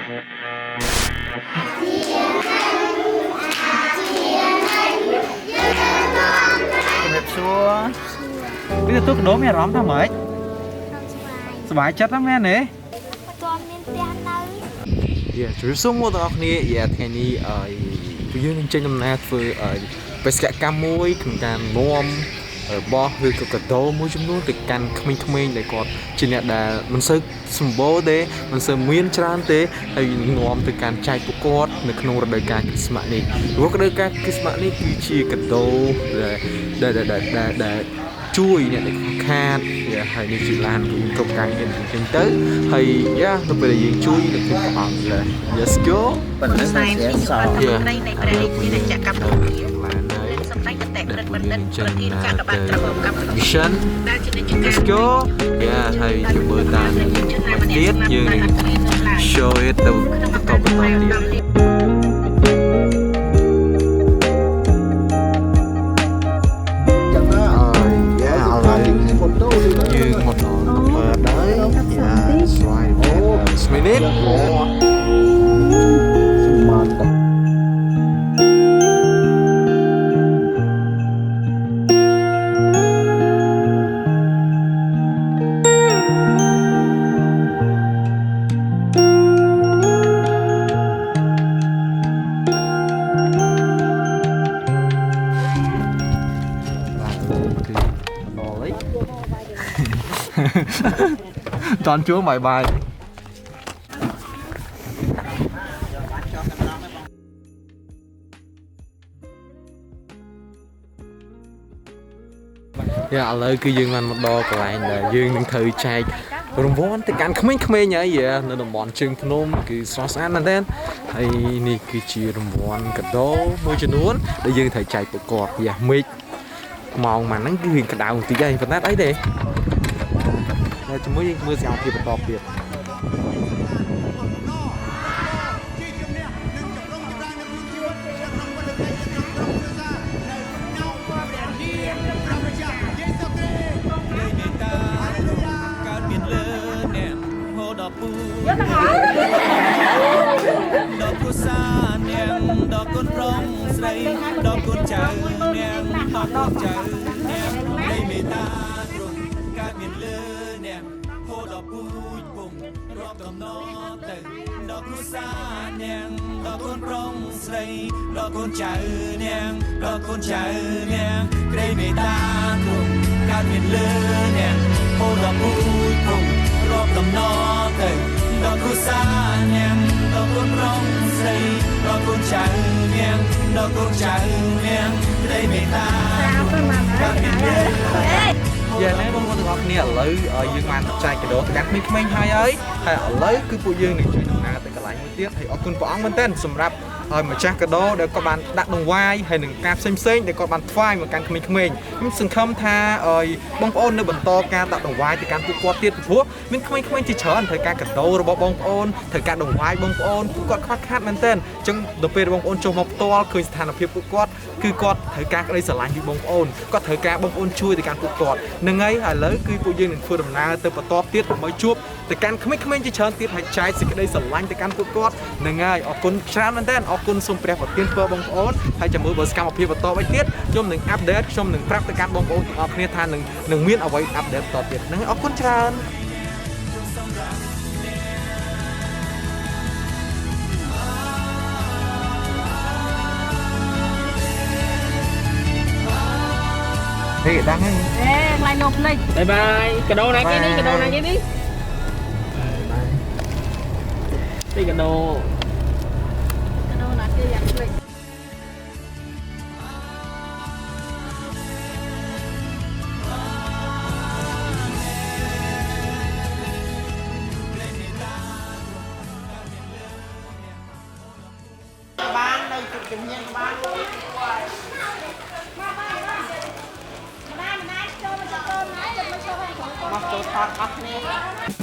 đẹp xua bây giờ tôi đố mẹ róm thằng mấyสบายจัดนะแม่เนี่ยจุดสูงหมดแล้วนี่ថ្ងៃនេះពួកយើងនឹងចេញដំណើរធ្វើបេសកកម្មមួយក្នុងការនាំរបស់ឬក៏កាដូមួយចំនួនទៅកាន់ក្មេងៗដែលគាត់ជាអ្នកដែលមិនសូវសម្បូរទេមិនសូវមានច្រើនទេហើយនាំទៅកាន់ចែកពួកគាត់នៅក្នុងរដូវកាលគ្រីស្មាស់នេះព្រោះរដូវកាលគ្រីស្មាស់នេះគឺជាកាដូដែលជួយអ្នកដែលខាតហើយនេះជាឡានយើងគ្រប់កាយមានអញ្ចឹងទៅហើយទៅពេលដែលយើងជួយទៅព្រះអង្គ Let's go ប៉ុន្តែតែជាសោនៃព្រះរាជាណាចក្រកម្ពុជាសម្ដេចតេប្របណ្ឌិតប្រធានចក្របាលក្រមកម្ម Mission Let's go ហើយយើងមើលតាមទៀតយើង show it ទៅបន្តទៀតminute semantap toàn chúa bài bàiឥឡូវគឺយើងបានមកដល់កន្លែងដែលយើងនឹងធ្វើចែករង្វាន់ទៅកាន់ក្មេងៗហើយនៅតំបន់ជើងភ្នំគឺស្រស់ស្អាតមែនទែនហើយនេះគឺជារង្វាន់កាដូមួយចំនួនដែលយើងត្រូវចែកពួកគាត់មេឃម៉ោងហ្នឹងគឺរៀងក្តៅបន្តិចហើយប៉ុន្តែអីទេតែជាមួយយើងមើលសកម្មភាពបន្តទៀតดอกกุศลเนียงดอกกุนร้องใส่ดอกกุนเจ้าเนียงดอกกุนเจ้าเนียงได้เมตตาตรงการเปลี่ยนเลือเนียงโคดอกปุยปุ่งรอบกำนอตึงดอกกุศลเนียงดอกกุนร้องใส่ดอกกุนเจ้าเนียงดอกกุนเจ้าเนียงได้เมตตาตรงการเปลี่ยนเลือเนียงโคดอกปุยปุ่งรอบกำนอตึงดอกกุศลเนียงดอกกุนร้องใส่ดอกกุนเจ้าเนียงดอกกุนเจ้าเนียงได้เมตตาการเปลี่ยนเลือយ៉ាងណាបងប្អូនទាំងអស់គ្នាឥឡូវយើងបានចែកកាដូទៅកាន់ក្មេងៗហើយឥឡូវគឺពួកយើងនឹងជួយដំណើរទៅកន្លែងមួយទៀតហើយអរគុណព្រះអង្គមែនទែនសម្រាប់ម្ចាស់កាដូដែលគាត់បានដាក់ដង្វាយហើយនឹងការផ្សេងដែលគាត់បានថ្វាយមកកាន់ក្មេងៗខ្ញុំសង្ឃឹមថាបងប្អូននៅបន្តការដាក់ដង្វាយទៅកាន់ពួកគាត់ទៀតព្រោះមានក្មេងៗជាច្រើនត្រូវការកាដូរបស់បងប្អូនត្រូវការដង្វាយបងប្អូនពួកគាត់ខ្វះខាតមែនទែនអញ្ចឹងដល់ពេលបងប្អូនចុះមកផ្ទាល់ឃើញស្ថានភាពពួកគាត់គឺគាត់ត្រូវការក្តីស្រឡាញ់ពីបងប្អូនគាត់ត្រូវការបងប្អូនជួយទៅកាន់ពួកគាត់នឹងហើយឥឡូវគឺពួកយើងនឹងធ្វើដំណើរទៅបន្តទៀតដើម្បីជួបទៅកាន់ក្មេងៗជាច្រើនទៀតហើយចែកសេចក្តីស្រឡាញ់ទៅកាន់ពួកគាត់នឹងហើយអរគុណច្រើនមែនទែនអរគុណសូមព្រះប្រទានពរបងប្អូនហើយចាំមើលបើសកម្មភាពបន្តទៅទៀតខ្ញុំនឹងអាប់ដេតខ្ញុំនឹងប្រាប់ទៅកាន់បងប្អូនទាំងអស់គ្នាថានឹងមានអ្វីអាប់ដេតបន្តទៀតនឹងអរគុណច្រើនThì đang ấy. Ê, lại nộp này. Bye bye. Cái đồ này kia đi, cái đồ này kia đi. Đi cái đồ. Cái đồ này kia dặn lịch. Bán đây chụp chụp nhanh bán. Hãy subscribe cho kênh Ghiền Mì Gõ để không bỏ lỡ những video hấp dẫn